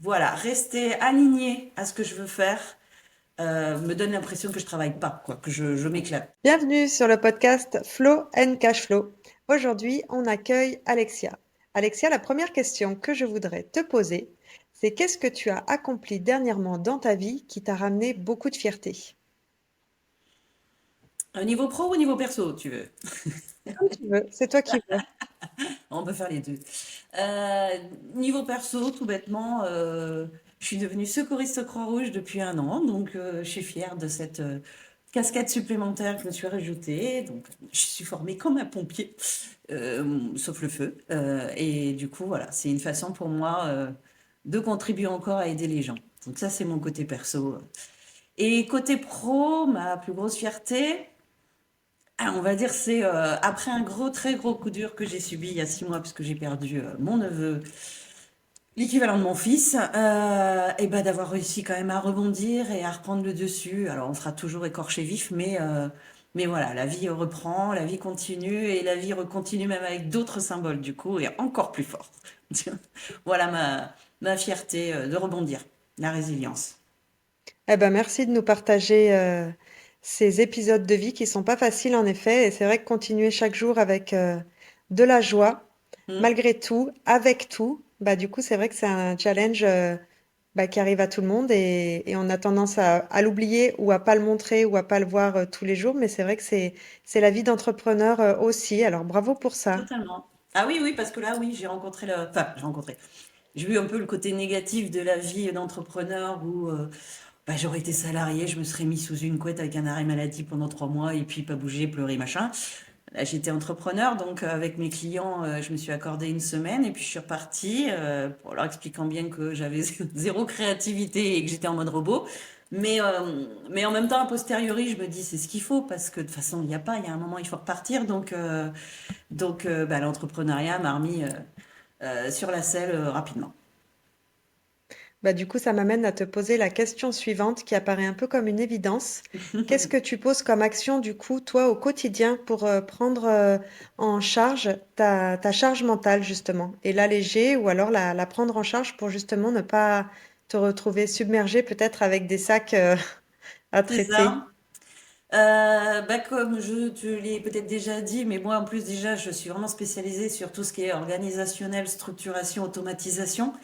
voilà, rester aligné à ce que je veux faire me donne l'impression que je travaille pas, quoi, que je m'éclate. Bienvenue sur le podcast Flow and Cash Flow. Aujourd'hui, on accueille Alexia. Alexia, la première question que je voudrais te poser, c'est qu'est-ce que tu as accompli dernièrement dans ta vie qui t'a ramené beaucoup de fierté? Au niveau pro ou au niveau perso, tu veux? Comme tu veux, c'est toi qui veux. On peut faire les deux. Euh, Niveau perso, tout bêtement, je suis devenue secouriste Croix-Rouge depuis 1 an, donc je suis fière de cette casquette supplémentaire que je me suis rajoutée. Donc, je suis formée comme un pompier, sauf le feu. Et du coup, voilà, c'est une façon pour moi de contribuer encore à aider les gens. Donc ça, c'est mon côté perso. Et côté pro, ma plus grosse fierté, on va dire, c'est après un très gros coup dur que j'ai subi il y a 6 mois, puisque j'ai perdu mon neveu, l'équivalent de mon fils, et ben d'avoir réussi quand même à rebondir et à reprendre le dessus. Alors on sera toujours écorché vif, mais voilà, la vie reprend, la vie continue, et la vie continue même avec d'autres symboles du coup, et encore plus fort. Voilà ma fierté de rebondir, la résilience. Eh ben, merci de nous partager ces épisodes de vie qui sont pas faciles en effet. Et c'est vrai que continuer chaque jour avec de la joie, Hmm. malgré tout, avec tout, bah du coup c'est vrai que c'est un challenge bah, qui arrive à tout le monde et on a tendance à l'oublier ou à pas le montrer ou à pas le voir tous les jours. Mais c'est vrai que c'est la vie d'entrepreneur aussi. Alors bravo pour ça. Totalement. Ah oui, oui, parce que là, oui, j'ai vu un peu le côté négatif de la vie d'entrepreneur où bah, j'aurais été salarié, je me serais mis sous une couette avec un arrêt maladie pendant 3 mois et puis pas bouger, pleurer, machin. Là, j'étais entrepreneur, donc avec mes clients, je me suis accordé une semaine et puis je suis repartie pour leur expliquant bien que j'avais zéro créativité et que j'étais en mode robot. Mais en même temps, a posteriori, je me dis c'est ce qu'il faut parce que de toute façon, il y a un moment, il faut repartir. Donc, bah, l'entrepreneuriat m'a remis sur la selle rapidement. Bah, du coup, ça m'amène à te poser la question suivante qui apparaît un peu comme une évidence. Qu'est-ce que tu poses comme action, du coup, toi, au quotidien pour prendre en charge ta charge mentale, justement, et l'alléger ou alors la prendre en charge pour justement ne pas te retrouver submergé peut-être avec des sacs à C'est traiter? ça. Bah, comme je te l'ai peut-être déjà dit, mais moi en plus déjà je suis vraiment spécialisée sur tout ce qui est organisationnel, structuration, automatisation.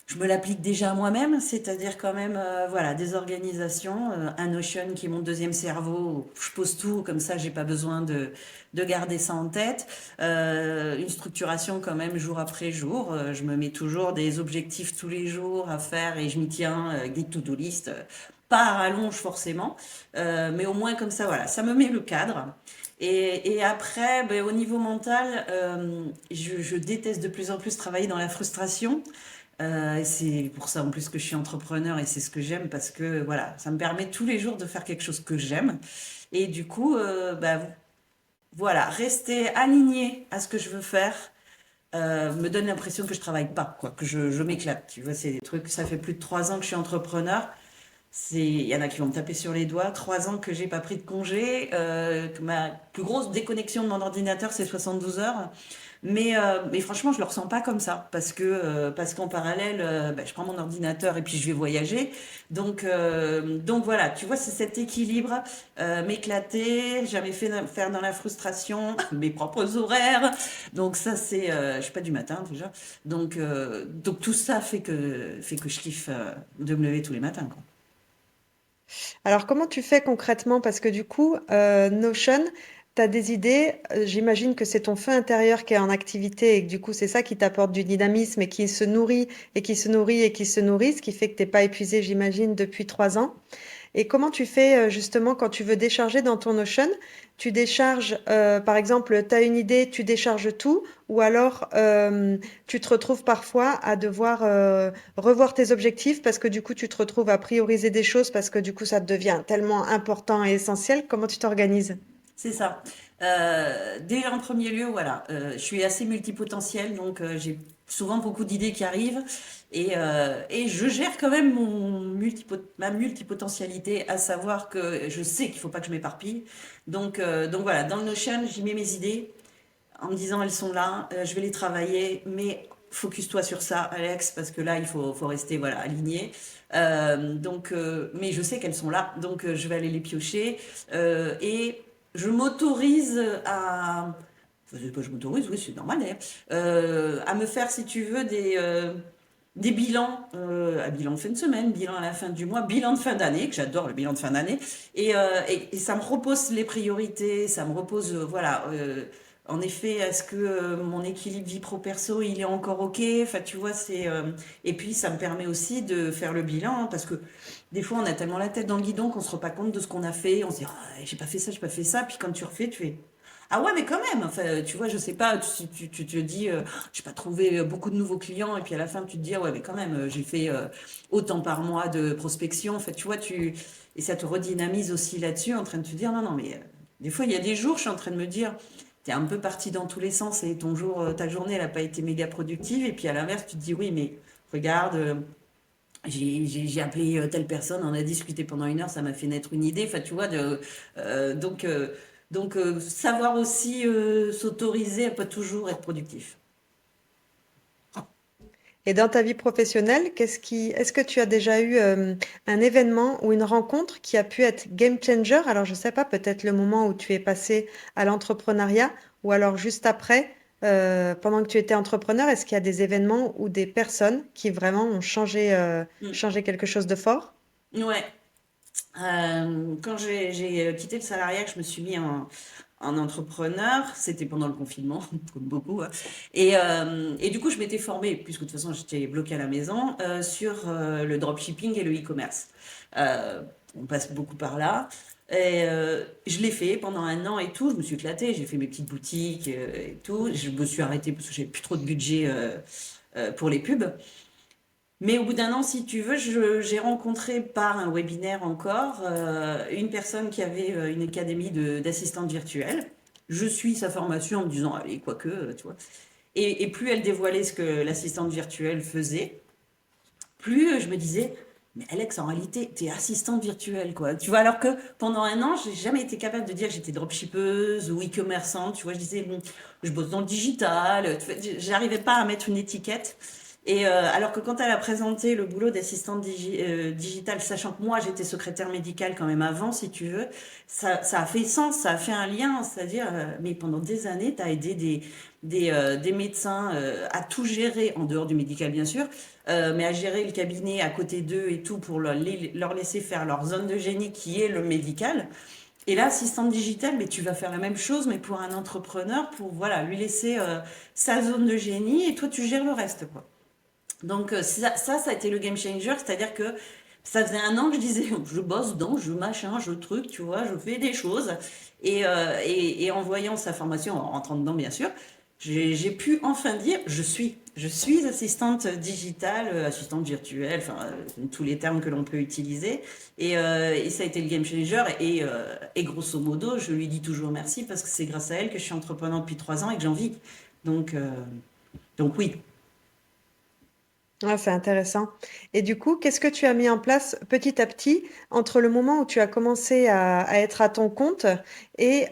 Je me l'applique déjà à moi-même, c'est-à-dire quand même voilà des organisations, un Notion qui est mon deuxième cerveau, où je pose tout comme ça, j'ai pas besoin de garder ça en tête. Une structuration quand même jour après jour. Je me mets toujours des objectifs tous les jours à faire et je m'y tiens, des to-do list. Pas à rallonge forcément, mais au moins comme ça, voilà, ça me met le cadre. Et après, ben, au niveau mental, je déteste de plus en plus travailler dans la frustration. Et c'est pour ça en plus que je suis entrepreneur et c'est ce que j'aime parce que voilà, ça me permet tous les jours de faire quelque chose que j'aime. Et du coup, bah, voilà, rester aligné à ce que je veux faire me donne l'impression que je travaille pas, quoi, que je m'éclate. Tu vois, c'est des trucs, ça fait plus de 3 ans que je suis entrepreneur. Il y en a qui vont me taper sur les doigts. 3 ans que j'ai pas pris de congé. Que ma plus grosse déconnexion de mon ordinateur, c'est 72 heures. Mais franchement, je le ressens pas comme ça. Parce qu'en parallèle, bah, je prends mon ordinateur et puis je vais voyager. Donc voilà, tu vois, c'est cet équilibre. M'éclater, jamais faire dans la frustration, mes propres horaires. Donc ça, je suis pas du matin déjà. Donc tout ça fait que je kiffe de me lever tous les matins, quoi. Alors, comment tu fais concrètement? Parce que du coup, Notion, tu as des idées. J'imagine que c'est ton feu intérieur qui est en activité et que du coup, c'est ça qui t'apporte du dynamisme et qui se nourrit et qui se nourrit et qui se nourrit, ce qui fait que t'es pas épuisé, j'imagine, depuis 3 ans. Et comment tu fais justement quand tu veux décharger dans ton Notion? Tu décharges, par exemple, tu as une idée, tu décharges tout, ou alors tu te retrouves parfois à devoir revoir tes objectifs parce que du coup tu te retrouves à prioriser des choses parce que du coup ça te devient tellement important et essentiel. Comment tu t'organises? C'est ça. Déjà en premier lieu, voilà, je suis assez multipotentielle, donc j'ai souvent beaucoup d'idées qui arrivent et je gère quand même ma multipotentialité, à savoir que je sais qu'il faut pas que je m'éparpille. Donc voilà, dans le Notion, j'y mets mes idées en me disant elles sont là, je vais les travailler, mais focus-toi sur ça, Alex, parce que là, faut rester voilà, aligné. Mais je sais qu'elles sont là, donc je vais aller les piocher. Et je m'autorise à... Enfin, je m'autorise, oui, c'est normal d'ailleurs. À me faire, si tu veux, des bilans, à bilan de fin de semaine, bilan à la fin du mois, bilan de fin d'année, que j'adore le bilan de fin d'année, et ça me repose les priorités, ça me repose, voilà, en effet, est-ce que mon équilibre vie pro-perso, il est encore OK? Enfin, tu vois, et puis ça me permet aussi de faire le bilan, hein, parce que des fois, on a tellement la tête dans le guidon qu'on se rend pas compte de ce qu'on a fait, on se dit, ah, j'ai pas fait ça, j'ai pas fait ça, puis quand tu refais, tu fais... Ah ouais, mais quand même, enfin, tu vois, je sais pas, tu te dis, j'ai pas trouvé beaucoup de nouveaux clients, et puis à la fin, tu te dis, ah ouais, mais quand même, j'ai fait autant par mois de prospection, en fait, tu vois, et ça te redynamise aussi là-dessus, en train de te dire, non, non, mais des fois, il y a des jours, je suis en train de me dire, t'es un peu parti dans tous les sens, et ton jour, ta journée, elle a pas été méga productive, et puis à l'inverse, tu te dis, oui, mais regarde, j'ai appelé telle personne, on a discuté pendant 1 heure, ça m'a fait naître une idée. Enfin, tu vois, savoir aussi s'autoriser à pas toujours être productif. Et dans ta vie professionnelle, est-ce que tu as déjà eu un événement ou une rencontre qui a pu être game changer? Alors, je sais pas, peut-être le moment où tu es passé à l'entrepreneuriat ou alors juste après, pendant que tu étais entrepreneur, est-ce qu'il y a des événements ou des personnes qui vraiment ont Mm. changé quelque chose de fort? Ouais. Quand j'ai quitté le salariat, que je me suis mis en entrepreneur, c'était pendant le confinement, comme beaucoup, hein. Et du coup, je m'étais formée, puisque de toute façon, j'étais bloquée à la maison, sur le dropshipping et le e-commerce. Euh, on passe beaucoup par là. Je l'ai fait pendant 1 an et tout. Je me suis éclatée. J'ai fait mes petites boutiques et tout. Je me suis arrêtée parce que j'avais plus trop de budget pour les pubs. Mais au bout d'1 an, si tu veux, j'ai rencontré par un webinaire encore une personne qui avait une académie d'assistante virtuelle. Je suis sa formation en me disant, allez, quoique, tu vois. Et plus elle dévoilait ce que l'assistante virtuelle faisait, plus je me disais, mais Alex, en réalité, t'es assistante virtuelle, quoi. Tu vois, alors que pendant 1 an, j'ai jamais été capable de dire que j'étais dropshippeuse ou e-commerçante. Tu vois, je disais, bon, je bosse dans le digital. Tu vois, j'arrivais pas à mettre une étiquette. Alors que quand elle a présenté le boulot d'assistante digitale, sachant que moi j'étais secrétaire médicale quand même avant, si tu veux, ça a fait sens, ça a fait un lien, c'est-à-dire, mais pendant des années, tu as aidé des médecins à tout gérer, en dehors du médical bien sûr, mais à gérer le cabinet à côté d'eux et tout pour leur laisser faire leur zone de génie qui est le médical. Et là, assistante digitale, mais tu vas faire la même chose, mais pour un entrepreneur, pour voilà, lui laisser sa zone de génie et toi tu gères le reste, quoi. Donc ça a été le game changer, c'est-à-dire que ça faisait 1 an que je disais, je bosse dedans, je machin, je truc, tu vois, je fais des choses. Et en voyant sa formation, en rentrant dedans bien sûr, j'ai pu enfin dire, je suis assistante digitale, assistante virtuelle, enfin tous les termes que l'on peut utiliser. Et ça a été le game changer. Et grosso modo, je lui dis toujours merci parce que c'est grâce à elle que je suis entreprenante depuis 3 ans et que j'en vis. Donc, euh, donc oui. Ah, c'est intéressant. Et du coup, qu'est-ce que tu as mis en place petit à petit entre le moment où tu as commencé à être à ton compte et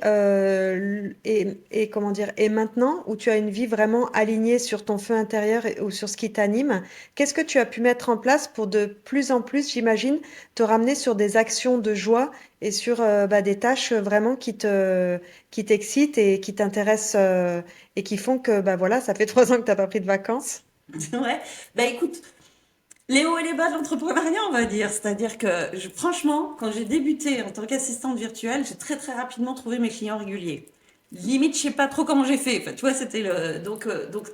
comment dire, et maintenant où tu as une vie vraiment alignée sur ton feu intérieur ou sur ce qui t'anime? Qu'est-ce que tu as pu mettre en place pour de plus en plus, j'imagine, te ramener sur des actions de joie et sur bah, des tâches vraiment qui t'excitent et qui t'intéressent et qui font que bah voilà, ça fait 3 ans que t'as pas pris de vacances. Ouais, bah écoute, les hauts et les bas de l'entrepreneuriat, on va dire. C'est-à-dire que, franchement, quand j'ai débuté en tant qu'assistante virtuelle, j'ai très très rapidement trouvé mes clients réguliers. Limite, je sais pas trop comment j'ai fait. Enfin, tu vois, c'était le. Donc,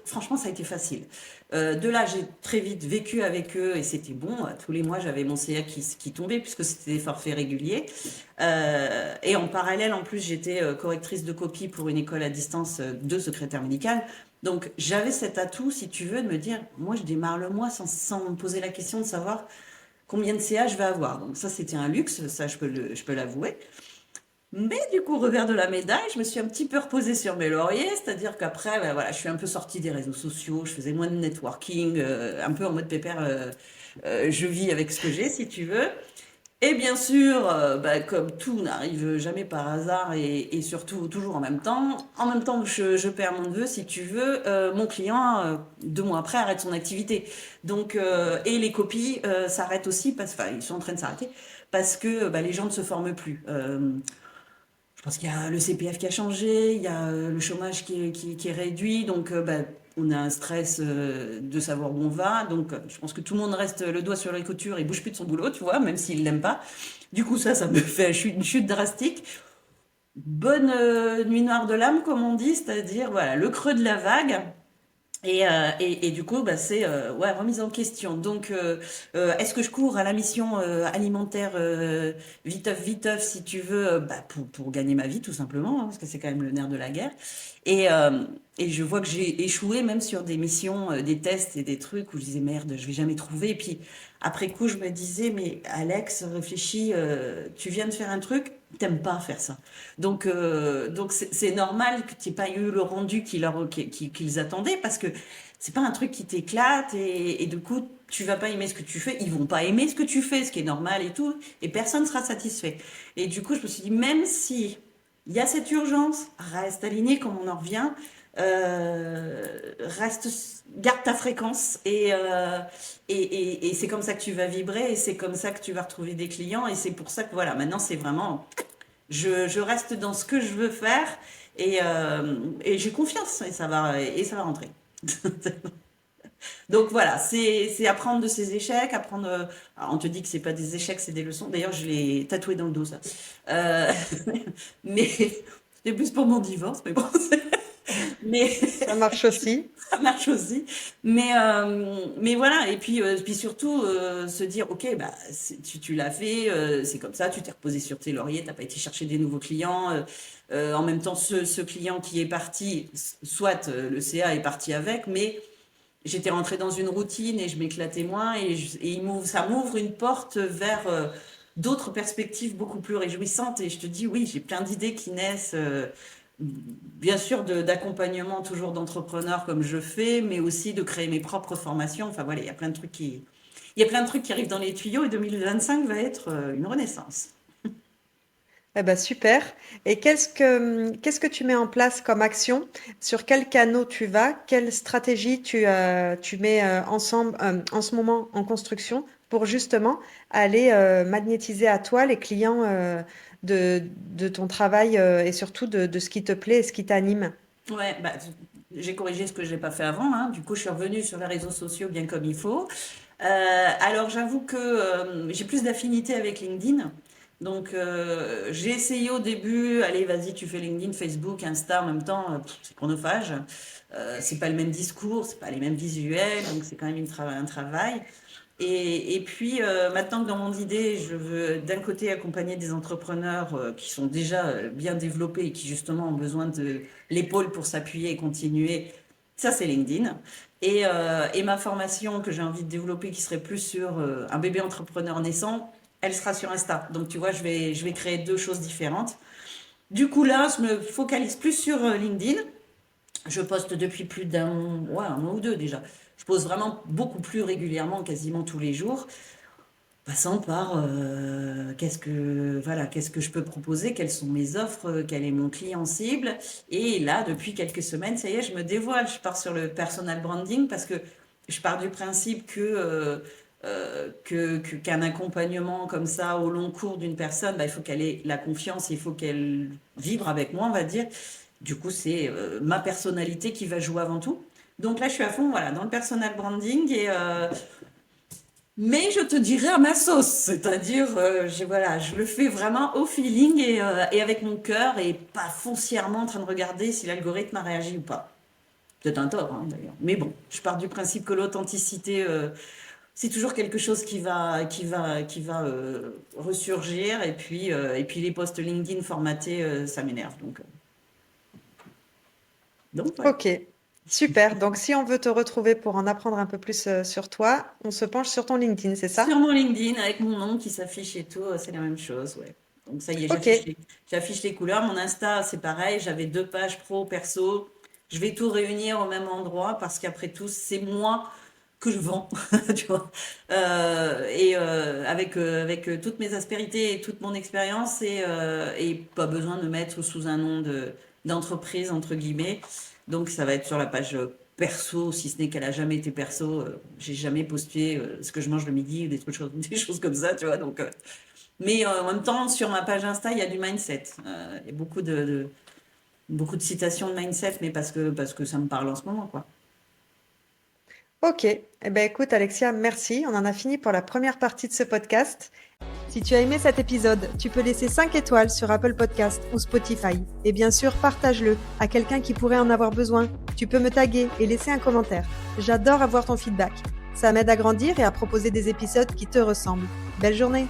franchement, ça a été facile. De là, j'ai très vite vécu avec eux et c'était bon. Tous les mois, j'avais mon CA qui tombait puisque c'était des forfaits réguliers. Et en parallèle, en plus, j'étais correctrice de copie pour une école à distance de secrétaire médical. Donc, j'avais cet atout, si tu veux, de me dire, moi, je démarre le mois sans me poser la question de savoir combien de CA je vais avoir. Donc, ça, c'était un luxe, ça, je peux l'avouer. Mais du coup, revers de la médaille, je me suis un petit peu reposée sur mes lauriers, c'est-à-dire qu'après, ben, voilà, je suis un peu sortie des réseaux sociaux, je faisais moins de networking, un peu en mode pépère, je vis avec ce que j'ai, si tu veux. Et bien sûr, bah, comme tout n'arrive jamais par hasard et surtout toujours en même temps que je perds mon neveu, si tu veux, mon client, 2 mois après, arrête son activité. Donc, et les copies s'arrêtent aussi, enfin, ils sont en train de s'arrêter, parce que bah, les gens ne se forment plus. Je pense qu'il y a le CPF qui a changé, il y a le chômage qui est réduit, donc bah, on a un stress de savoir où on va. Donc je pense que tout le monde reste le doigt sur la couture et bouge plus de son boulot, tu vois, même s'il l'aime pas. Du coup, ça me fait une chute drastique. Bonne nuit noire de l'âme, comme on dit, c'est-à-dire voilà, le creux de la vague. Et du coup, bah, c'est ouais, remise en question. Donc, est-ce que je cours à la mission alimentaire viteuf, si tu veux, bah, pour gagner ma vie, tout simplement, hein, parce que c'est quand même le nerf de la guerre. Et, euh, et je vois que j'ai échoué même sur des missions, des tests et des trucs où je disais merde, je vais jamais trouver. Et puis après coup, je me disais, mais Alex, réfléchis, tu viens de faire un truc, t'aimes pas faire ça. Donc c'est normal que tu n'aies pas eu le rendu qu'ils attendaient parce que c'est pas un truc qui t'éclate et du coup, tu vas pas aimer ce que tu fais. Ils vont pas aimer ce que tu fais, ce qui est normal et tout, et personne sera satisfait. Et du coup, je me suis dit, même si il y a cette urgence, reste aligné comme on en revient, reste, garde ta fréquence et c'est comme ça que tu vas vibrer et c'est comme ça que tu vas retrouver des clients et c'est pour ça que voilà, maintenant c'est vraiment je reste dans ce que je veux faire et j'ai confiance et ça va rentrer. Donc voilà, c'est apprendre de ses échecs, apprendre. Alors, on te dit que c'est pas des échecs, c'est des leçons. D'ailleurs, je l'ai tatoué dans le dos ça. Euh, mais c'est plus pour mon divorce, mais bon. Mais Ça marche aussi. ça marche aussi. Mais voilà, et puis surtout se dire, ok, bah, tu l'as fait, c'est comme ça, tu t'es reposé sur tes lauriers, t'as pas été chercher des nouveaux clients. En même temps, ce client qui est parti, soit le CA est parti avec, mais j'étais rentrée dans une routine et je m'éclatais moins et ça m'ouvre une porte vers d'autres perspectives beaucoup plus réjouissantes. Et je te dis, oui, j'ai plein d'idées qui naissent, bien sûr, d'accompagnement toujours d'entrepreneurs comme je fais, mais aussi de créer mes propres formations. Enfin voilà, il y a plein de trucs qui arrivent dans les tuyaux et 2025 va être une renaissance. Eh ben super. Et qu'est-ce que tu mets en place comme action? Sur quels canaux tu vas? Quelle stratégie tu mets ensemble en ce moment en construction pour justement aller magnétiser à toi les clients de ton travail et surtout de ce qui te plaît et ce qui t'anime? Ouais, bah, j'ai corrigé ce que je n'ai pas fait avant, hein. Du coup, je suis revenue sur les réseaux sociaux bien comme il faut. Alors, j'avoue que j'ai plus d'affinité avec LinkedIn. Donc, j'ai essayé au début, allez, vas-y, tu fais LinkedIn, Facebook, Insta en même temps, c'est chronophage. C'est pas le même discours, c'est pas les mêmes visuels, donc c'est quand même un travail. Et puis, maintenant que dans mon idée, je veux d'un côté accompagner des entrepreneurs qui sont déjà bien développés et qui justement ont besoin de l'épaule pour s'appuyer et continuer, ça c'est LinkedIn. Et ma formation que j'ai envie de développer qui serait plus sur un bébé entrepreneur naissant, elle sera sur Insta. Donc tu vois, je vais créer deux choses différentes. Du coup là, je me focalise plus sur LinkedIn. Je poste depuis plus ouais, un mois ou deux déjà. Je poste vraiment beaucoup plus régulièrement, quasiment tous les jours, passant par qu'est-ce que je peux proposer, quelles sont mes offres, quel est mon client cible. Et là, depuis quelques semaines, ça y est, je me dévoile. Je pars sur le personal branding parce que je pars du principe qu'un accompagnement comme ça au long cours d'une personne, bah, il faut qu'elle ait la confiance, il faut qu'elle vibre avec moi, on va dire. Du coup, c'est ma personnalité qui va jouer avant tout. Donc là, je suis à fond, voilà, dans le personal branding mais je te dirais à ma sauce, c'est-à-dire, voilà, je le fais vraiment au feeling et avec mon cœur et pas foncièrement en train de regarder si l'algorithme a réagi ou pas. Peut-être un tort, hein, d'ailleurs. Mais bon, je pars du principe que l'authenticité, c'est toujours quelque chose qui va ressurgir. Et puis les posts LinkedIn formatés, ça m'énerve. Donc voilà. Ok, super. Donc si on veut te retrouver pour en apprendre un peu plus sur toi, on se penche sur ton LinkedIn, c'est Sur ça? mon LinkedIn, avec mon nom qui s'affiche et tout, c'est la même chose, ouais. Donc ça y est, Ok. j'affiche les couleurs. Mon Insta, c'est pareil, j'avais 2 pages pro, perso. Je vais tout réunir au même endroit parce qu'après tout, c'est moi. que je vends, tu vois. Avec toutes mes aspérités et toute mon expérience et pas besoin de me mettre sous un nom d'entreprise, entre guillemets. Donc ça va être sur la page perso, si ce n'est qu'elle a jamais été perso. J'ai jamais posté ce que je mange le midi ou des choses comme ça, tu vois. Donc, mais en même temps, sur ma page Insta, il y a du mindset. Il y a beaucoup de citations de mindset, mais parce que ça me parle en ce moment, quoi. Ok, eh ben écoute Alexia, merci. On en a fini pour la première partie de ce podcast. Si tu as aimé cet épisode, tu peux laisser 5 étoiles sur Apple Podcast ou Spotify. Et bien sûr, partage-le à quelqu'un qui pourrait en avoir besoin. Tu peux me taguer et laisser un commentaire. J'adore avoir ton feedback. Ça m'aide à grandir et à proposer des épisodes qui te ressemblent. Belle journée!